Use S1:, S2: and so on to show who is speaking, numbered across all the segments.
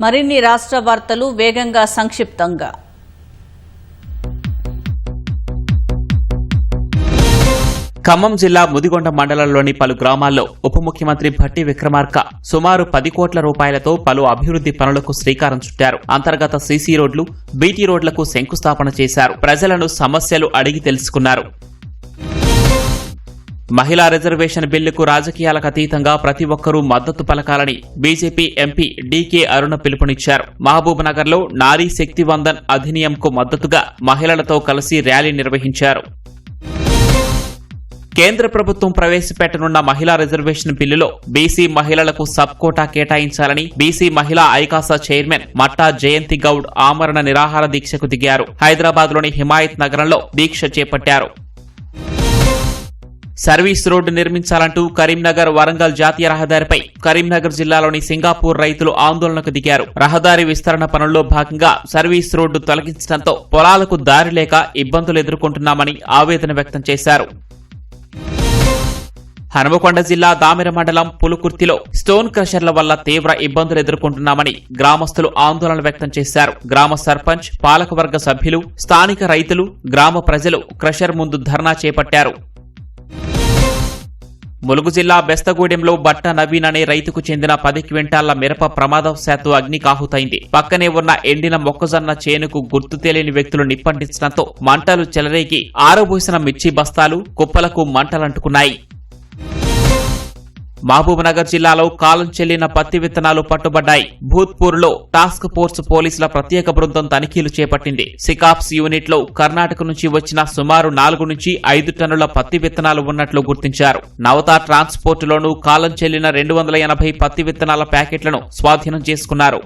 S1: మరిన్ని రాష్ట్ర వార్తలు వేగంగా సంక్షిప్తంగా.
S2: ఖమ్మం జిల్లా ముదిగొండ మండలంలోని పలు గ్రామాల్లో ఉప ముఖ్యమంత్రి భట్టి విక్రమార్క సుమారు 10 కోట్ల రూపాయలతో పలు అభివృద్ది పనులకు శ్రీకారం చుట్టారు. అంతర్గత సీసీ రోడ్లు, బీటీ రోడ్లకు శంకుస్థాపన చేశారు. ప్రజలను సమస్యలు అడిగి తెలుసుకున్నారు. మహిళా రిజర్వేషన్ బిల్లుకు రాజకీయాలకు అతీతంగా ప్రతి ఒక్కరూ మద్దతు పలకాలని బీజేపీ ఎంపీ డీకే అరుణ పిలుపునిచ్చారు. మహబూబ్ నగర్ లో నారీ శక్తి వందన్ అధినియంకు మద్దతుగా మహిళలతో కలిసి ర్యాలీ నిర్వహించారు. కేంద్ర ప్రభుత్వం ప్రవేశపెట్టనున్న మహిళా రిజర్వేషన్ బిల్లులో బీసీ మహిళలకు సబ్ కోటా కేటాయించాలని బీసీ మహిళా ఐకాసా చైర్మన్ మట్టా జయంతి గౌడ్ ఆమరణ నిరాహార దీక్షకు దిగారు. హైదరాబాద్లోని హిమాయత్ నగరంలో దీక్ష చేపట్టారు. సర్వీస్ రోడ్డు నిర్మించాలంటూ కరీంనగర్ వరంగల్ జాతీయ రహదారిపై కరీంనగర్ జిల్లాలోని సింగాపూర్ రైతులు ఆందోళనకు దిగారు. రహదారి విస్తరణ పనుల్లో భాగంగా సర్వీస్ రోడ్డు తొలగించడంతో పొలాలకు దారి లేక ఇబ్బందులు ఎదుర్కొంటున్నామని ఆవేదన వ్యక్తం చేశారు. హనుమకొండ జిల్లా దామెర మండలం పులుకుర్తిలో స్టోన్ క్రషర్ల వల్ల తీవ్ర ఇబ్బందులు ఎదుర్కొంటున్నామని గ్రామస్తులు ఆందోళన వ్యక్తం చేశారు. గ్రామ సర్పంచ్, పాలకవర్గ సభ్యులు, స్థానిక రైతులు, గ్రామ ప్రజలు క్రషర్ ముందు ధర్నా చేపట్టారు. ములుగు జిల్లా బెస్తగూడెంలో బట్ట నవీన్ అనే రైతుకు చెందిన 10 క్వింటాళ్ల మిరప ప్రమాదవశాత్తు అగ్నికాహుతైంది. పక్కనే ఉన్న ఎండిన మొక్కజొన్న చేనుకు గుర్తు తెలియని వ్యక్తులు నిప్పంటించడంతో మంటలు చెలరేగి ఆరబోసిన మిర్చి బస్తాలు కుప్పలకు మంటలంటుకున్నాయి. మహబూబ్నగర్ జిల్లాలో కాలం చెల్లిన పత్తి విత్తనాలు పట్టుబడ్డాయి. భూత్పూర్లో టాస్క్ ఫోర్స్ పోలీసుల ప్రత్యేక బృందం తనిఖీలు చేపట్టింది. సికాప్స్ యూనిట్లో కర్ణాటక నుంచి వచ్చిన సుమారు 4 నుంచి 5 టన్నుల పత్తి విత్తనాలు ఉన్నట్లు గుర్తించారు. నవత ట్రాన్స్పోర్టులోనూ కాలం చెల్లిన 280 పత్తి విత్తనాల ప్యాకెట్లను స్వాధీనం చేసుకున్నారు.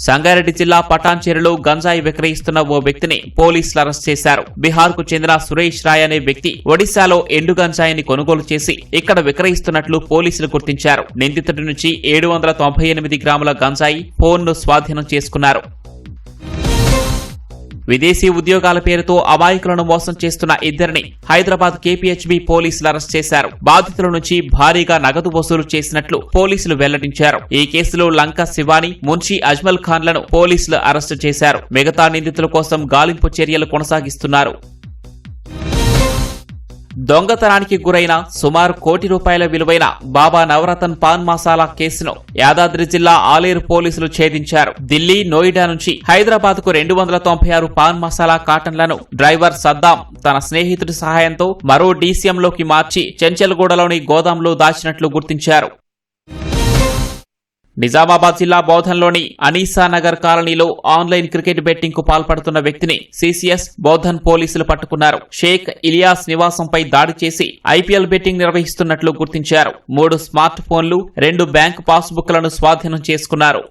S2: సంగారెడ్డి జిల్లా పటాన్చెరులో గంజాయి విక్రయిస్తున్న ఓ వ్యక్తిని పోలీసులు అరెస్ట్ చేశారు. బీహార్కు చెందిన సురేష్ రాయ్ అనే వ్యక్తి ఒడిశాలో ఎండు గంజాయిని కొనుగోలు చేసి ఇక్కడ విక్రయిస్తున్నట్లు పోలీసులు గుర్తించారు. నిందితుడి నుంచి 798 గ్రాముల గంజాయి, ఫోన్ను స్వాధీనం చేసుకున్నారు. విదేశీ ఉద్యోగాల పేరుతో అమాయకులను మోసం చేస్తున్న ఇద్దరిని హైదరాబాద్ కేపీహెచ్బీ పోలీసులు అరెస్ట్ చేశారు. బాధితుల నుంచి భారీగా నగదు వసూలు చేసినట్లు పోలీసులు వెల్లడించారు. ఈ కేసులో లంక శివాని, మున్షీ అజ్మల్ ఖాన్లను పోలీసులు అరెస్టు చేశారు. మిగతా నిందితుల కోసం గాలింపు చర్యలు కొనసాగిస్తున్నారు. దొంగతనానికి గురైన సుమారు ₹1 కోటి విలువైన బాబా నవరతన్ పాన్ మసాలా కేసును యాదాద్రి జిల్లా ఆలేరు పోలీసులు ఛేదించారు. ఢిల్లీ, నోయిడా నుంచి హైదరాబాద్ కు 296 పాన్ మసాలా కాటన్లను డ్రైవర్ సద్దాం తన స్నేహితుడి సహాయంతో మరో డీసీఎంలోకి మార్చి చెంచల్గూడలోని గోదాంలో దాచినట్లు గుర్తించారు. నిజామాబాద్ జిల్లా బౌధన్లోని అనీసా నగర్ కాలనీలో ఆన్లైన్ క్రికెట్ బెట్టింగ్ కు పాల్పడుతున్న వ్యక్తిని సీసీఎస్ బౌధన్ పోలీసులు పట్టుకున్నారు. షేక్ ఇలియాస్ నివాసంపై దాడి చేసి ఐపీఎల్ బెట్టింగ్ నిర్వహిస్తున్నట్లు గుర్తించారు. 3 స్మార్ట్ ఫోన్లు, 2 బ్యాంకు పాస్బుక్లను స్వాధీనం చేసుకున్నారు.